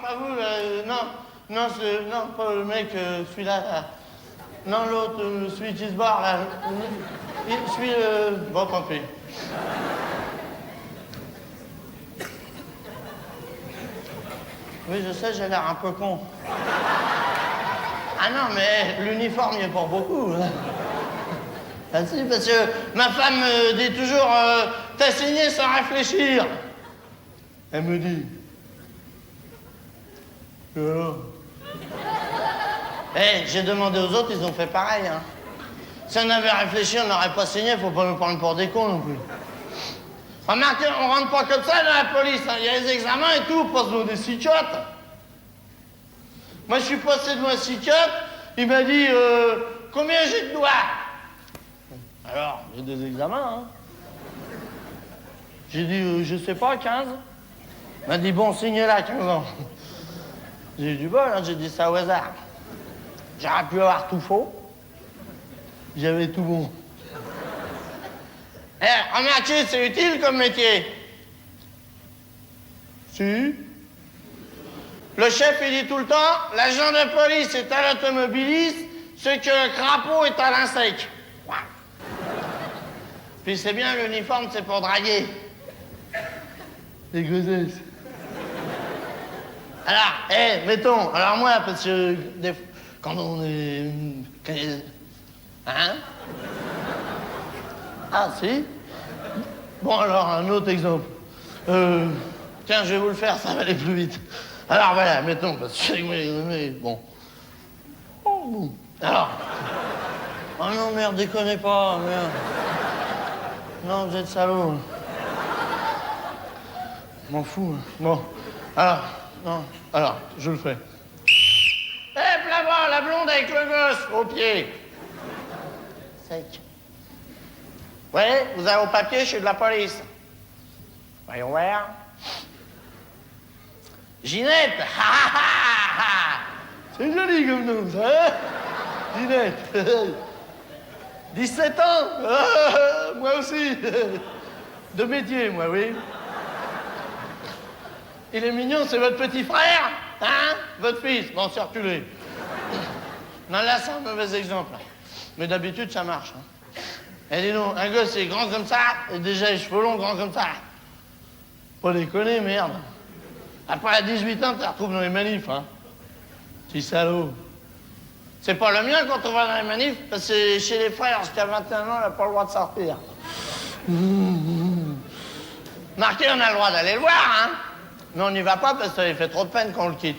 pas vous, non, non, pas le mec, celui-là, là. Non, l'autre, celui qui se barre, là. Celui, bon, tant pis. Oui, je sais, j'ai l'air un peu con. Ah non, mais l'uniforme, il est pour beaucoup. Hein. Ah si, parce que ma femme me dit toujours, t'as signé sans réfléchir. Elle me dit. J'ai demandé aux autres, ils ont fait pareil. Hein. Si on avait réfléchi, on n'aurait pas signé, faut pas nous prendre pour des cons non plus. Remarquez, on rentre pas comme ça dans la police, hein. Il y a les examens et tout, on passe devant des psychiatres. Moi, je suis passé devant un psychiatre, il m'a dit, combien j'ai de doigts? Alors, j'ai des examens, hein. J'ai dit, je sais pas, 15. Il m'a dit, bon, signez-la, 15 ans. J'ai eu du bol, hein, j'ai dit ça au hasard. J'aurais pu avoir tout faux. J'avais tout bon. Remarquez, c'est utile comme métier. Si. Le chef, il dit tout le temps, l'agent de police est à l'automobiliste, ce que le crapaud est à l'insecte. Puis c'est bien, l'uniforme, c'est pour draguer. Les grossesses. Alors, mettons, alors moi, parce que quand on est... Hein? Ah, si? Bon, alors, un autre exemple. Tiens, je vais vous le faire, ça va aller plus vite. Alors, voilà, mettons, parce que... Bon. Oh, bon. Alors... Oh non, merde, déconnez pas, merde. Non, vous êtes salaud. M'en fous. Hein. Bon, alors, non, alors, je le fais. Là-bas, la blonde avec le gosse, au pied. Sec. Ouais, vous avez au papier, je suis de la police. Voyons voir. Ginette. C'est joli comme nom, ça, hein? Ginette. 17 ans. Moi aussi. De métier, moi, oui. Il est mignon, c'est votre petit frère, hein? Votre fils. Bon, c'est reculé. Non, là, c'est un mauvais exemple. Mais d'habitude, ça marche. Hein. Et dis donc, un gosse, c'est grand comme ça, et déjà les cheveux longs, grands comme ça. Pas déconner, merde. Après, à 18 ans, tu te retrouves dans les manifs, hein. Petit salaud. C'est pas le mien quand on va dans les manifs, parce que chez les frères, jusqu'à 21 ans, on n'a pas le droit de sortir. Marqué, on a le droit d'aller le voir, hein. Mais on n'y va pas parce que ça lui fait trop de peine qu'on le quitte.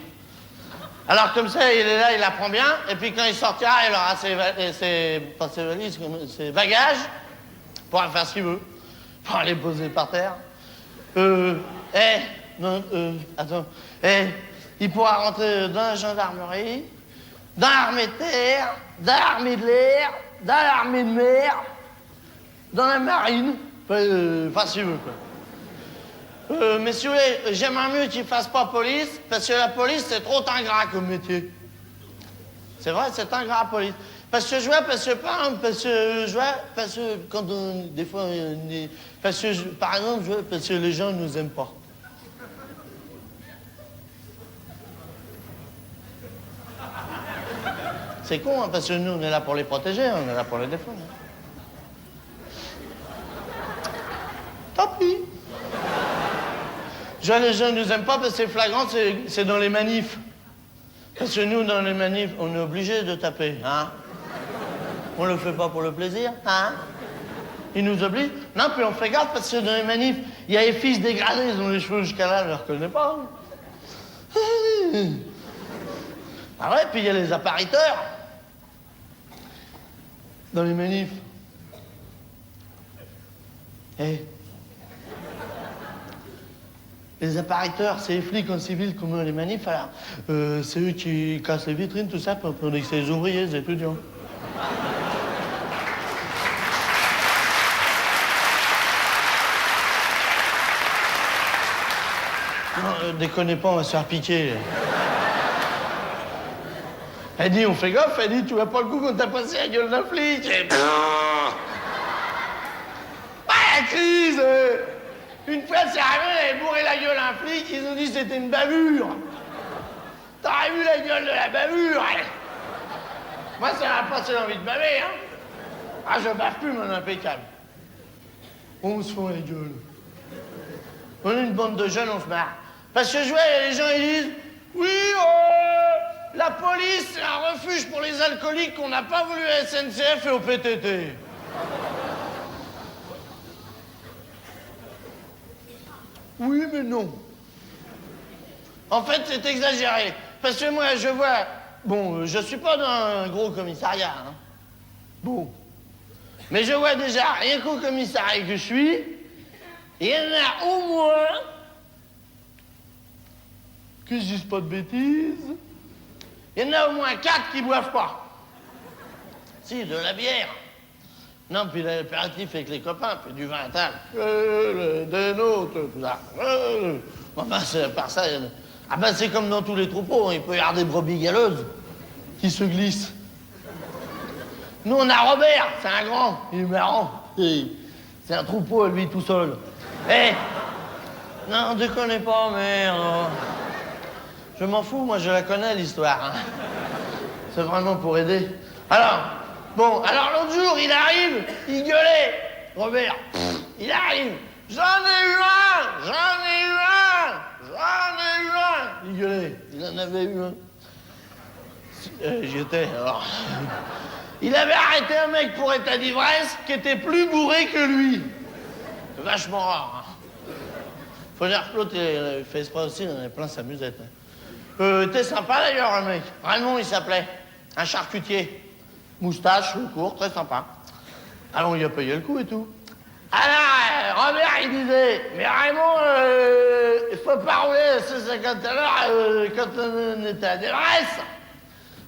Alors comme ça, il est là, il apprend bien, et puis quand il sortira, il aura ses valises, ses bagages, pour aller faire ce qu'il veut, pour aller poser par terre. Il pourra rentrer dans la gendarmerie, dans l'armée de terre, dans l'armée de l'air, dans l'armée de mer, dans la marine, enfin s'il veut, quoi. Mais si vous voulez, j'aimerais mieux qu'il fasse pas police, parce que la police, c'est trop ingrat comme métier. C'est vrai, c'est ingrat, police. Parce que je vois, parce que quand on, des fois, par exemple, je vois, parce que les gens ne nous aiment pas. C'est con, hein, parce que nous, on est là pour les protéger, on est là pour les défendre. Tant pis. Je vois, les gens ne nous aiment pas parce que c'est flagrant, c'est dans les manifs. Parce que nous, dans les manifs, on est obligé de taper, hein. On le fait pas pour le plaisir, hein. Ils nous obligent. Non, puis on fait gaffe parce que dans les manifs, il y a les fils dégradés, ils ont les cheveux jusqu'à là, je les reconnais pas. Ah ouais, puis il y a les appariteurs. Dans les manifs. Les appariteurs, c'est les flics en civil comme dans les manifs, alors c'est eux qui cassent les vitrines, tout ça, pour que c'est les ouvriers, les étudiants. Non, déconnez pas, on va se faire piquer. Elle dit, on fait gaffe, elle dit, tu vois pas le coup quand t'as passé la gueule d'un flic. Et... la crise. Une fois, c'est arrivé, elle avait bourré la gueule à un flic, ils ont dit que c'était une bavure. t'aurais vu la gueule de la bavure, hein. Moi, ça m'a passé l'envie de baver, hein. Ah, je bave plus, mon impeccable. On se fout la gueule. On est une bande de jeunes, on se marre. Parce que je vois, les gens, ils disent, oui, la police, c'est un refuge pour les alcooliques qu'on n'a pas voulu à SNCF et au PTT. Oui, mais non. En fait, c'est exagéré. Parce que moi, je vois... Bon, je suis pas dans un gros commissariat, hein. Bon. Mais je vois déjà, rien qu'au commissariat que je suis, il y en a au moins... Que je dise pas de bêtises... Il y en a au moins 4 qui boivent pas. Si, de la bière. Non, puis l'apéritif avec les copains, puis du vin à table. Des nôtres, tout ça. Enfin, c'est par ça... Ah ben, c'est comme dans tous les troupeaux, il peut y avoir des brebis galeuses qui se glissent. Nous, on a Robert, c'est un grand, il est marrant. C'est un troupeau, lui, tout seul. Eh, non, déconnez pas, merde. Je m'en fous, moi, je la connais, l'histoire. Hein. C'est vraiment pour aider. Alors, bon, alors l'autre jour, il arrive, il gueulait. Robert, il arrive. J'en ai eu un, j'en ai eu un, j'en ai eu un. Il gueulait, il en avait eu un. J'y étais, alors. Il avait arrêté un mec pour état d'ivresse qui était plus bourré que lui. C'est vachement rare. Hein. Faut dire que l'autre, il fait exprès aussi, il en avait plein sa musette. Hein. T'es sympa d'ailleurs, un mec. Raymond, il s'appelait. Un charcutier. Moustache, court, très sympa. Alors, il a payé le coup et tout. Alors, Robert, il disait, mais Raymond, il faut pas rouler à 150 à l'heure quand on est à d'ivresse.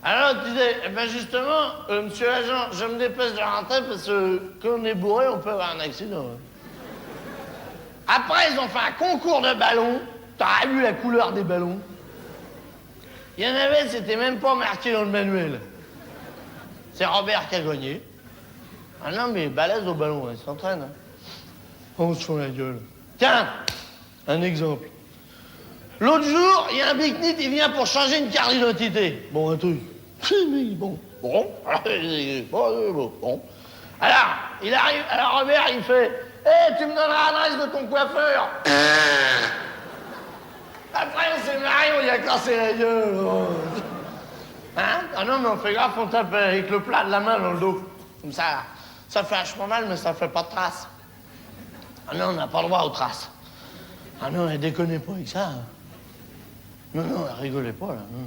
Alors, tu disais, eh ben justement, monsieur l'agent, je me dépêche de rentrer parce que quand on est bourré, on peut avoir un accident. Après, ils ont fait un concours de ballons. T'aurais vu la couleur des ballons? Il y en avait, c'était même pas marqué dans le manuel. C'est Robert qui a gagné. Ah non, mais balèze au ballon, il s'entraîne. Hein. On se fout la gueule. Tiens, un exemple. L'autre jour, il y a un big-nit, il vient pour changer une carte d'identité. Bon, un truc. Bon. Alors, il arrive, alors Robert, il fait, hé, tu me donneras l'adresse de ton coiffeur. Après, on s'est marié, on lui a cassé la gueule. Oh. Hein? Ah non, mais on fait gaffe, on tape avec le plat de la main dans le dos. Comme ça fait vachement mal, mais ça fait pas de traces. Ah non, on n'a pas le droit aux traces. Ah non, elle déconnait pas avec ça. Hein. Non, elle rigolait pas, là. Non.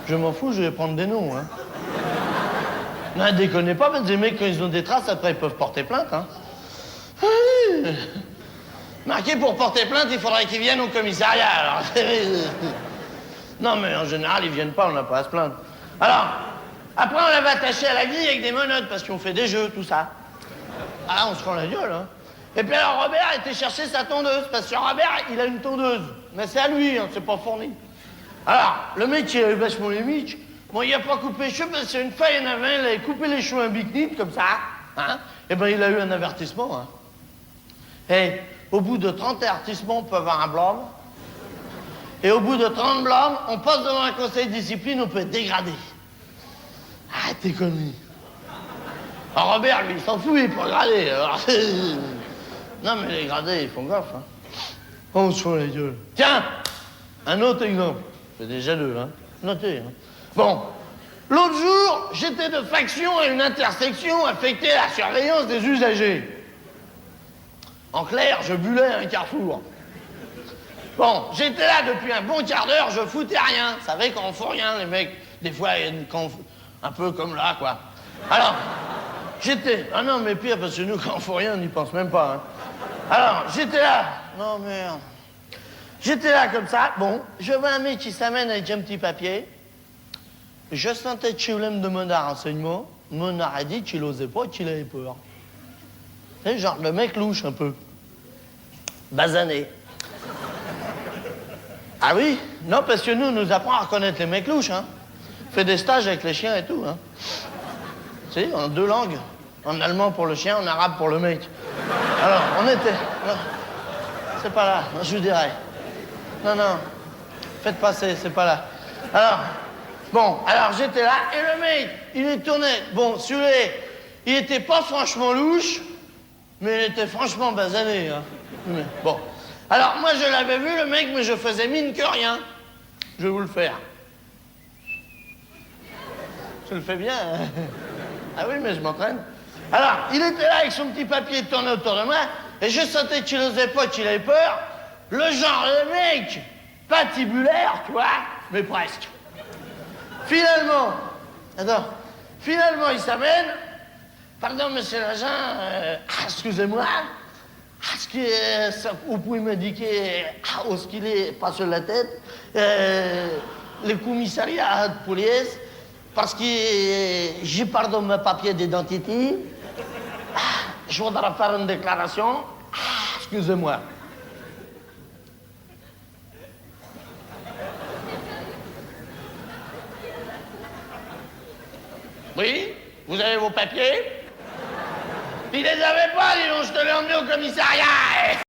Je m'en fous, je vais prendre des noms, hein. Non, elle déconnait pas, parce que les mecs, quand ils ont des traces, après, ils peuvent porter plainte, hein. Marqué pour porter plainte, il faudrait qu'ils viennent au commissariat, alors. Non, mais en général, ils viennent pas, on n'a pas à se plaindre. Alors, après, on l'avait attaché à la grille avec des menottes, parce qu'on fait des jeux, tout ça. Ah, on se rend la gueule, hein. Et puis alors, Robert était chercher sa tondeuse, parce que Robert, il a une tondeuse. Mais c'est à lui, hein, c'est pas fourni. Alors, le mec, il avait vachement les miches. Bon, il a pas coupé les cheveux, parce que c'est une fois, il y en avait un, il avait coupé les cheveux un big-nit, comme ça. Hein. Et ben, il a eu un avertissement, hein. Et au bout de 30 avertissements, on peut avoir un blâme. Et au bout de 30 blâmes, on passe devant un conseil de discipline, on peut être dégradé. Ah, t'es connu. Alors Robert, lui, il s'en fout, il est pas gradé. Alors, non, mais les gradés, ils font gaffe. Hein. On se fout la gueule. Tiens, un autre exemple. C'est déjà deux, hein. Notez. Hein. Bon, l'autre jour, j'étais de faction à une intersection affectée à la surveillance des usagers. En clair, je bullais à un carrefour. Bon, j'étais là depuis un bon quart d'heure, je foutais rien. Vous savez, quand on fout rien, les mecs, des fois, un peu comme là, quoi. Alors, j'étais... Ah non, mais pire, parce que nous, quand on fout rien, on n'y pense même pas. Hein. Alors, j'étais là... Non, merde. J'étais là comme ça, bon, je vois un mec qui s'amène avec un petit papier. Je sentais qu'il voulait me demander un renseignement. Mon a dit qu'il n'osait pas, qu'il avait peur. C'est genre le mec louche un peu. Basané. Ah oui? Non, parce que nous, on nous apprend à reconnaître les mecs louches, hein. On fait des stages avec les chiens et tout, hein. Tu sais, en 2 langues. En allemand pour le chien, en arabe pour le mec. Alors, on était... Non, c'est pas là, je vous dirais. Non. Faites passer, c'est pas là. Alors, bon, alors j'étais là, et le mec, il est tourné. Bon, celui-là, il était pas franchement louche, mais il était franchement basané, hein. Bon. Alors, moi, je l'avais vu, le mec, mais je faisais mine que rien. Je vais vous le faire. Je le fais bien, hein. Ah oui, mais je m'entraîne. Alors, il était là avec son petit papier tourné autour de moi, et je sentais qu'il n'osait pas, qu'il avait peur. Le genre, le mec, patibulaire, tu vois, mais presque. Finalement, il s'amène. Pardon, monsieur l'agent, excusez-moi. Est-ce que vous pouvez m'indiquer où est-ce qu'il est, pas sur la tête, le commissariat de police, parce que j'ai perdu mes papiers d'identité. Je voudrais faire une déclaration. Excusez-moi. Oui, vous avez vos papiers? Il les avait pas, dis donc, je te l'ai emmené au commissariat.